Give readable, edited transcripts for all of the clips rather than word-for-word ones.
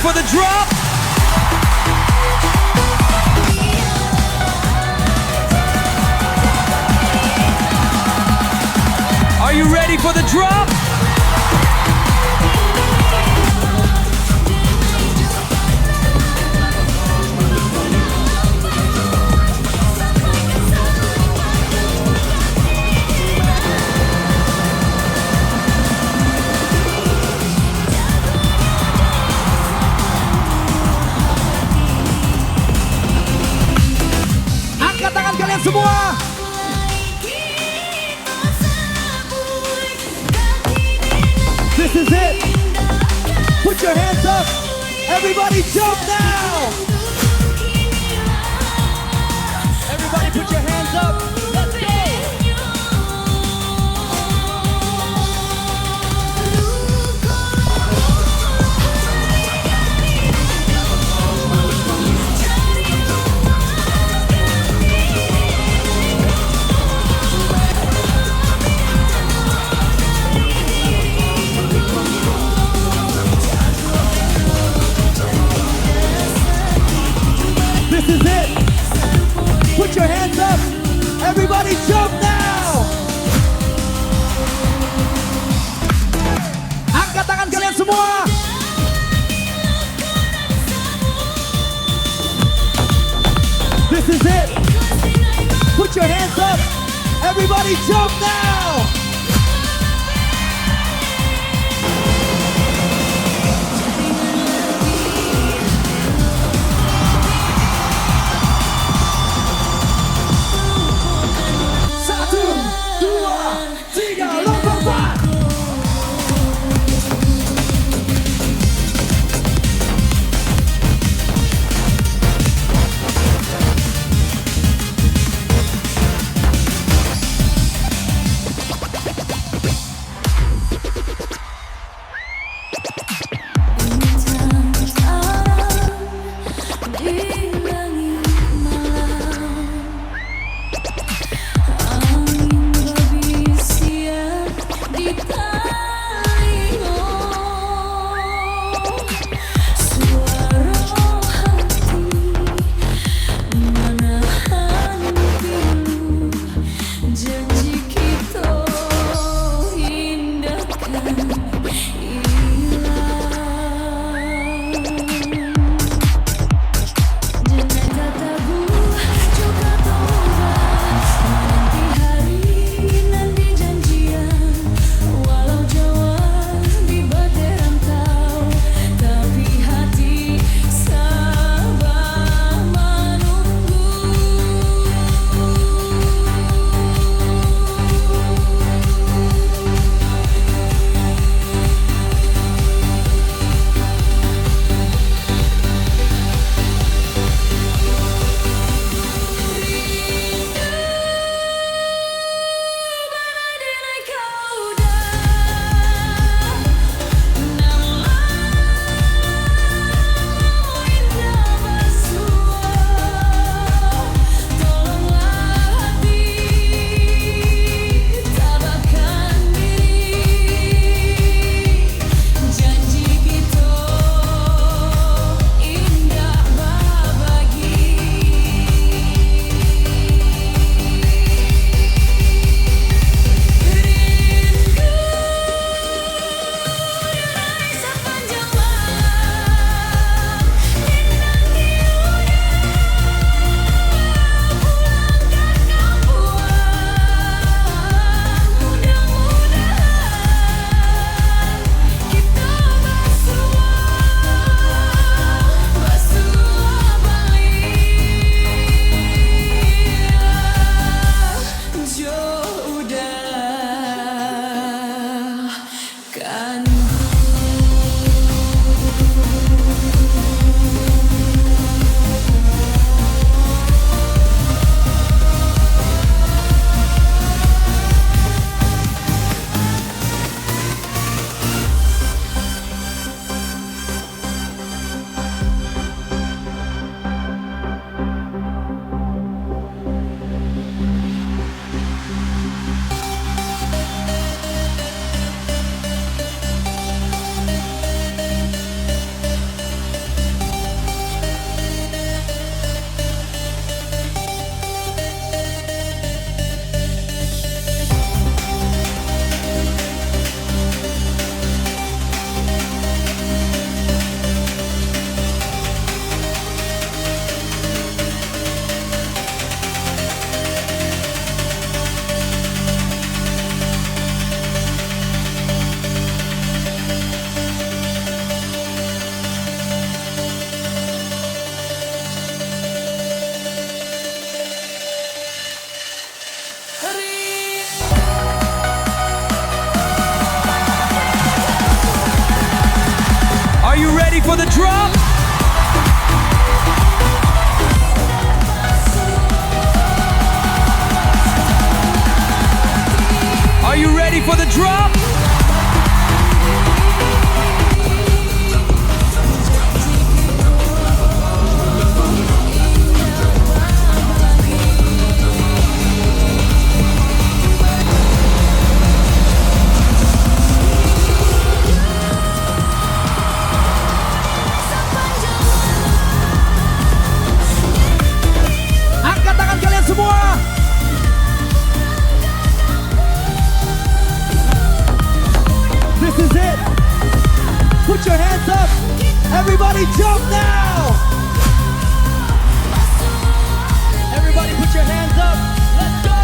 for the drop? Are you ready for the drop? Angkat tangan kalian semua. This is it. Put your hands up. Everybody jump now. Everybody put your hands up. Let's go. This is it. Put your hands up. Everybody jump now. Angkat tangan kalian semua. This is it. Put your hands up. Everybody jump now. Satu, dua, tiga, lompat. for the drop? Are you ready for the drop? Angkat tangan kalian semua. This is it. Put your hands up. Everybody jump now. Everybody put your hands up. Let's go.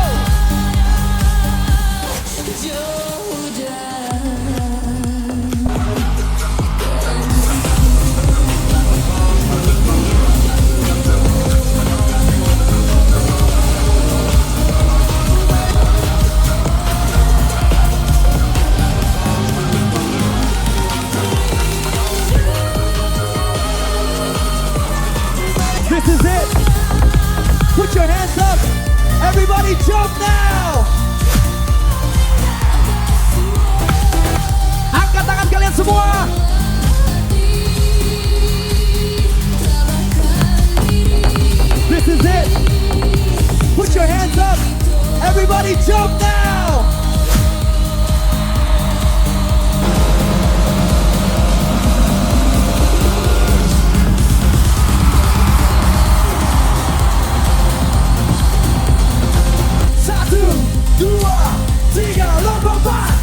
This is it. Put your hands up. Everybody jump now. Angkat tangan kalian semua. This is it. Put your hands up. Everybody jump now. Satu, dua, tiga, lompat.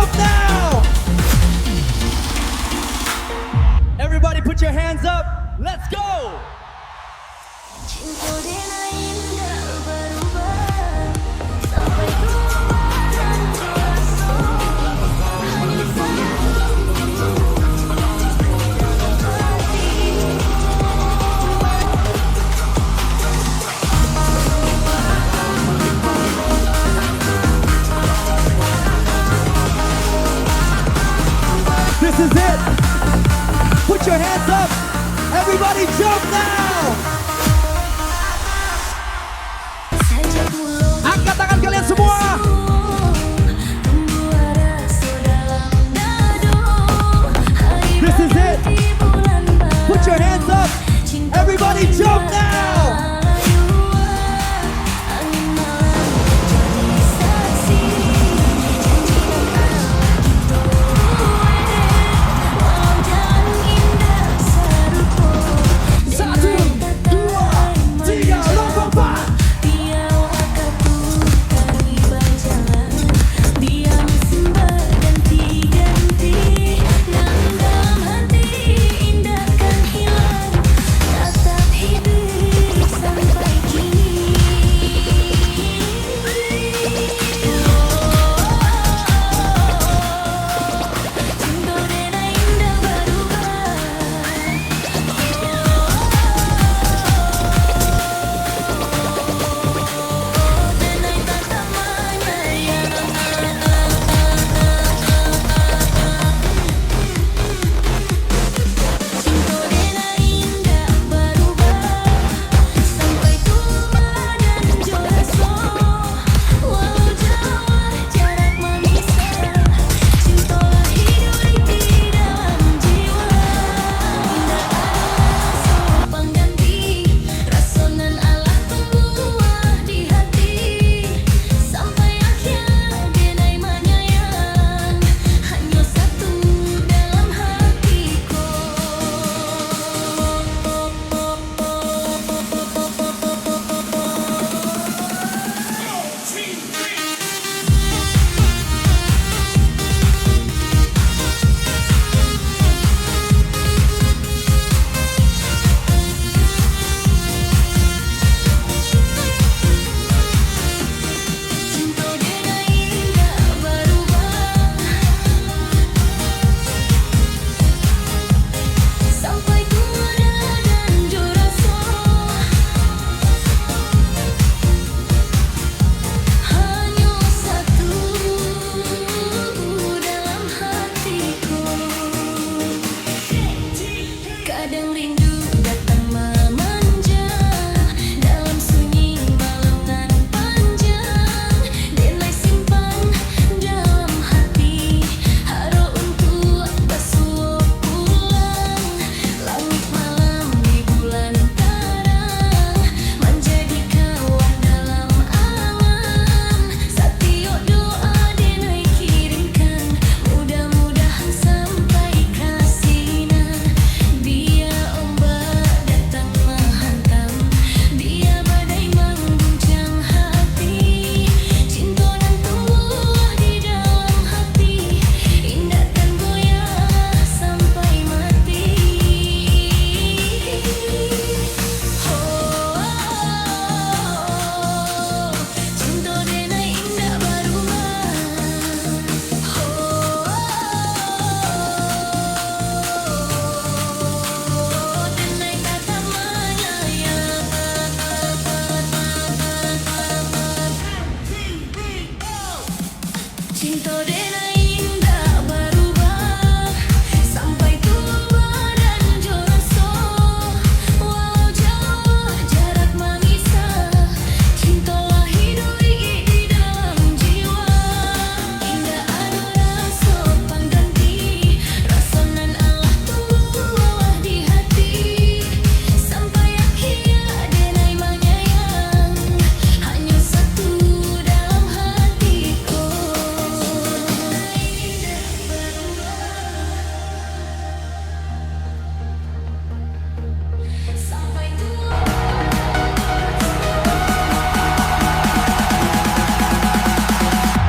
jump now! Everybody put your hands up. Let's go! This is it. Put your hands up. Everybody jump now. Angkat tangan kalian semua. This is it. Put your hands up. Everybody jump now.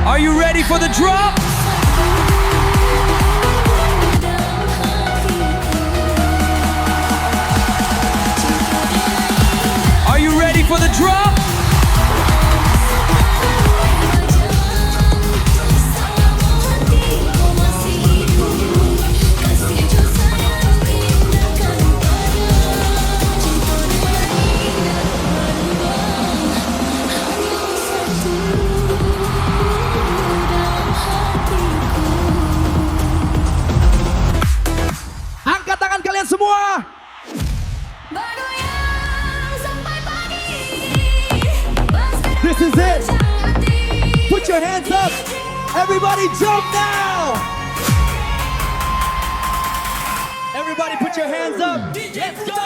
Are you ready for the drop? drop? Angkat tangan kalian semua. This is it. Put your hands up. Everybody jump now. Everybody put your hands up. Let's go.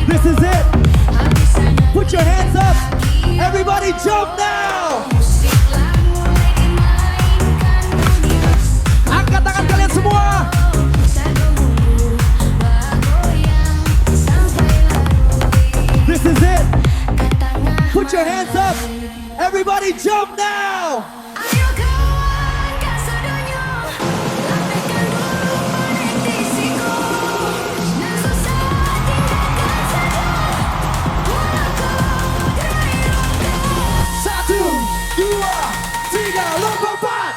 This is it. Put your hands up. Everybody jump now. Angkat tangan kalian semua. This is it. Put your hands up. Everybody jump now. Satu, dua, tiga, lompat, empat.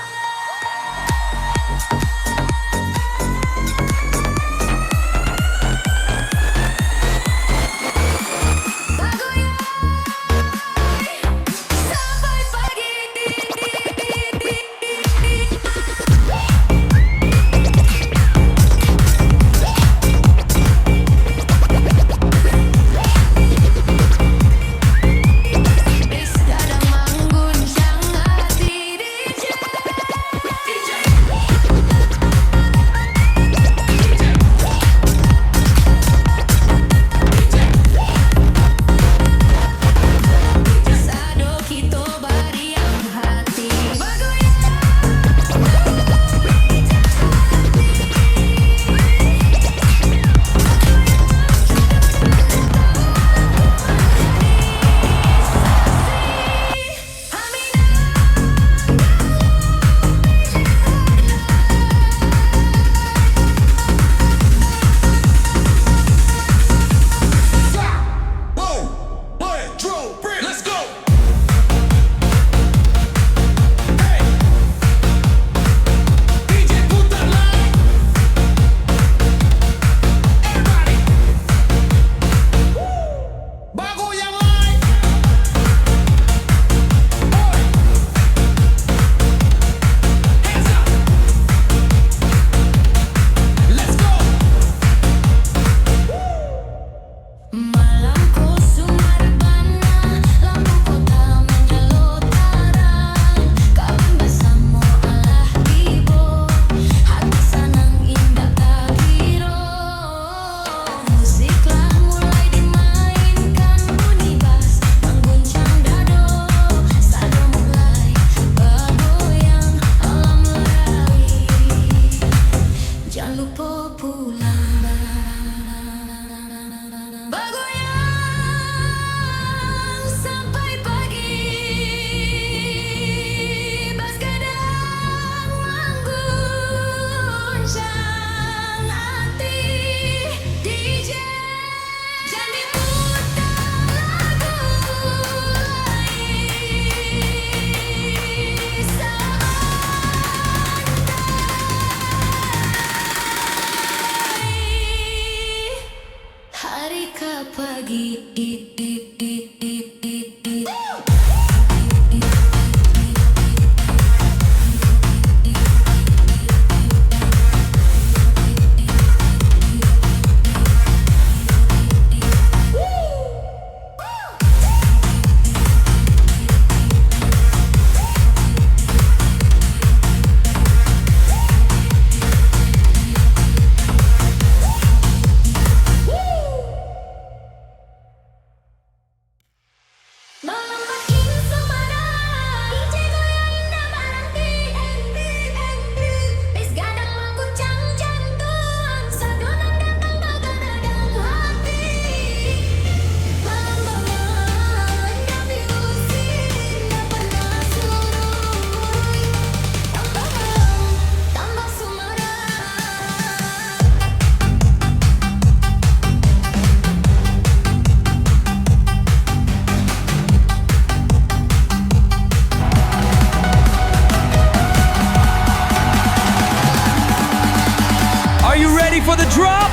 for the drop?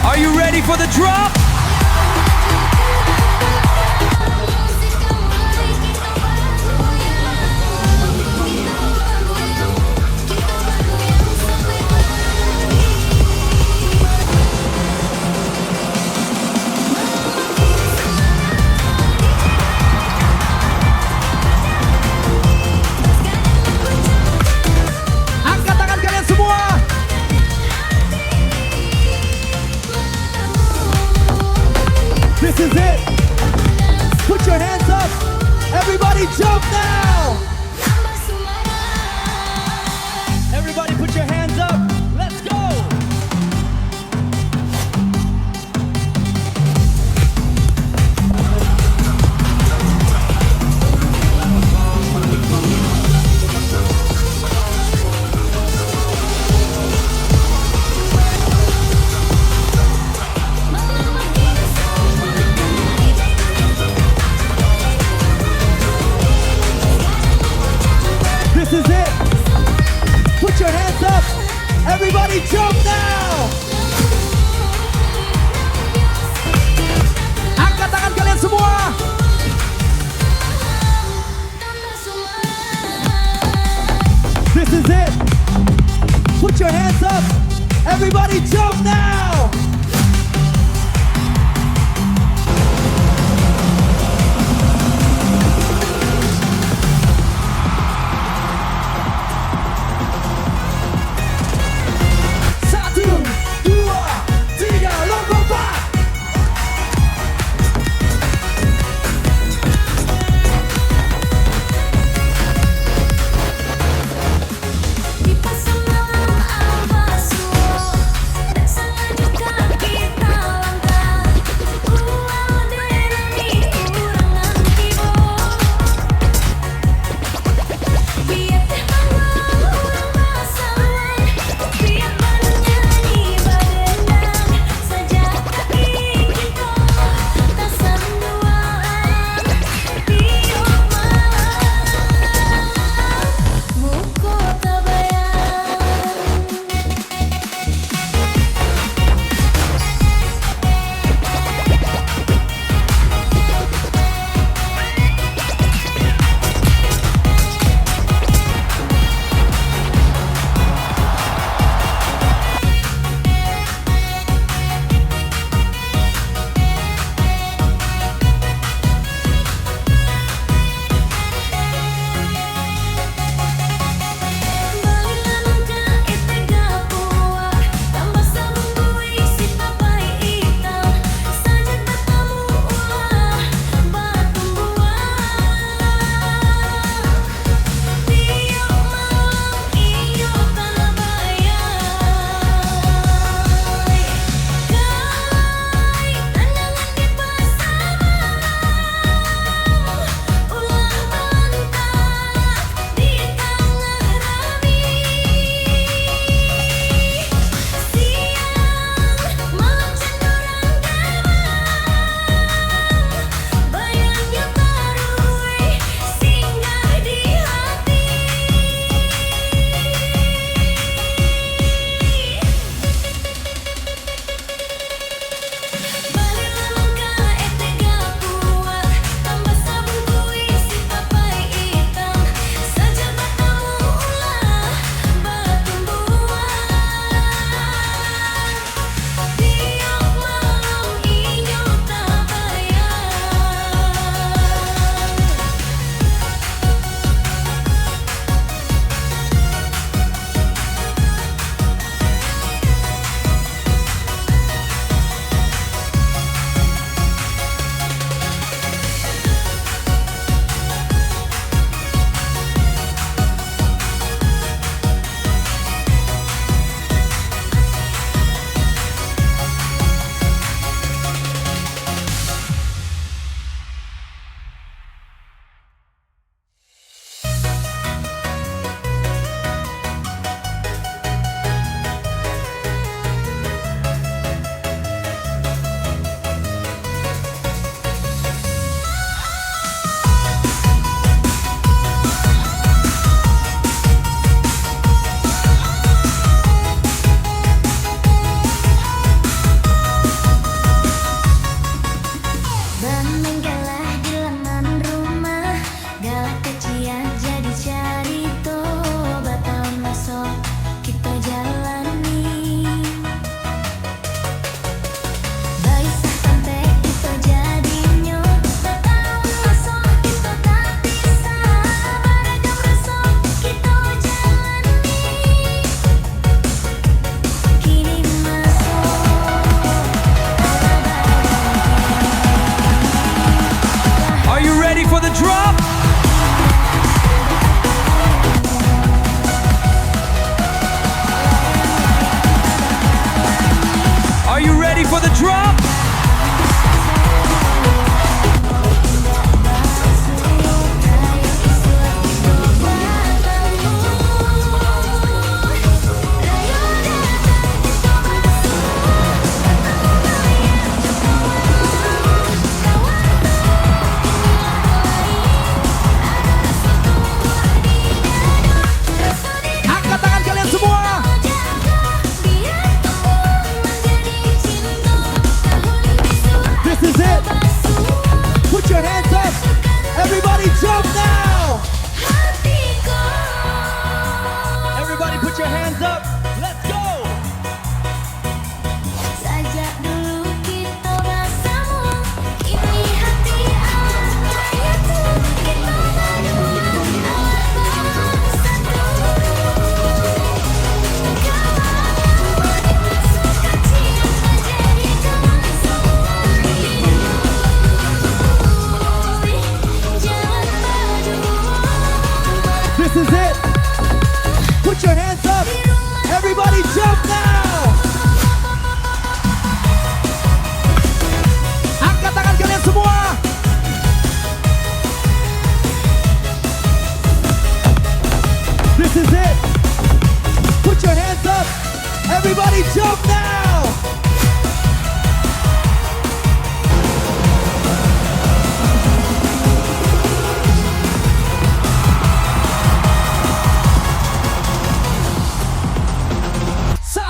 Are you ready for the drop? Angkat tangan kalian semua. This is it. Put your hands up. Everybody jump now. Everybody put your hands up. Let's go. This is it. Put your hands up. Everybody jump now. Angkat tangan kalian semua. This is it. Put your hands up. Everybody jump now. Satu, dua, tiga, lompat. Di pasar malam al-Basro, tak sangat dekat.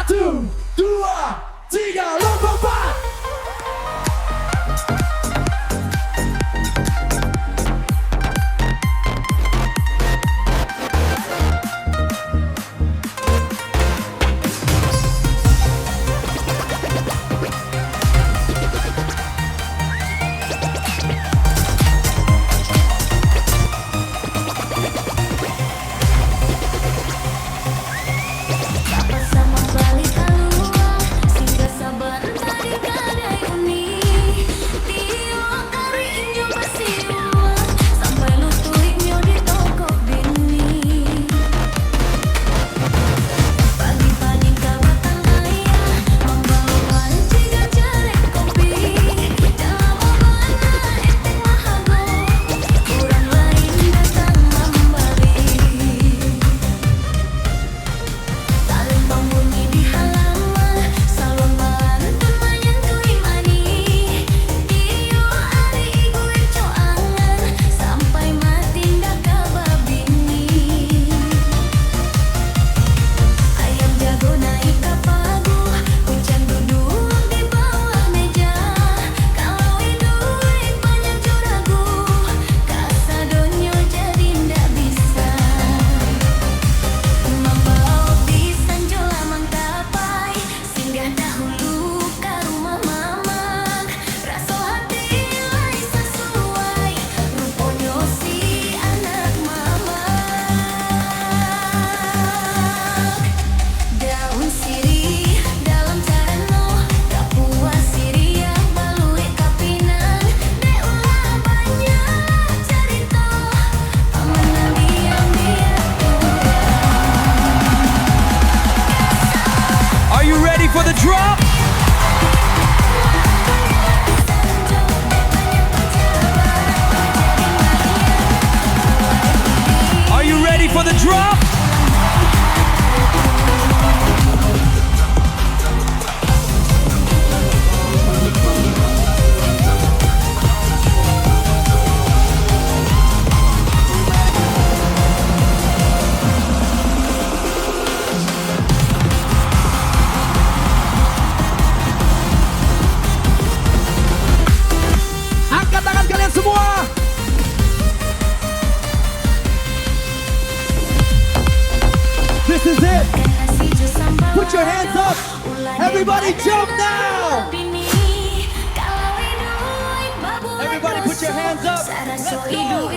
Satu, dua, tiga, lompat. Sama balik keluar, singgah sabar tadi kadai uni. Tio kari inyo basiwan, sampai lutut inyo di toko bini. Pagi-pagi kabatang ayah, membawa tiga jarek kopi. Dalam obana etek mahago, kurang lain datang memberi. Saling membunyi di halaman salon bantu menyentuh imani. Dio hari igu eco angan sampai mati ndak kabar bini. Ayam jago naik ke pagu, hujan duduk di bawah meja. Kalau duit banyak curagu, kasadonyo jadi ndak bisa. Membawa pisan jola mangkapai, singgah dahulu ke rumah mamang. Raso hati lai sesuai, ruponyo si anak mamang. Daun sirih dalam carano, tak puas sirih yang balui kapinan. Dek ulah banyak cerita, paman diam dia Are you ready for the drop? Are you ready for the drop? Angkat tangan kalian semua. This is it. Put your hands up. Everybody jump now. Everybody put your hands up. Let's go.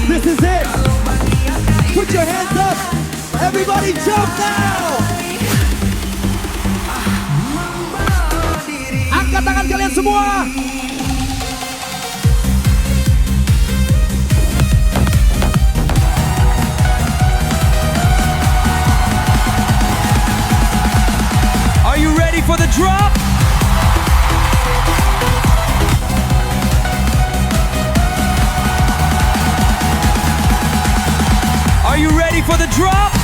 This is it. Put your hands up. Everybody jump now. Angkat tangan kalian semua. Are you ready for the drop? Are you ready for the drop?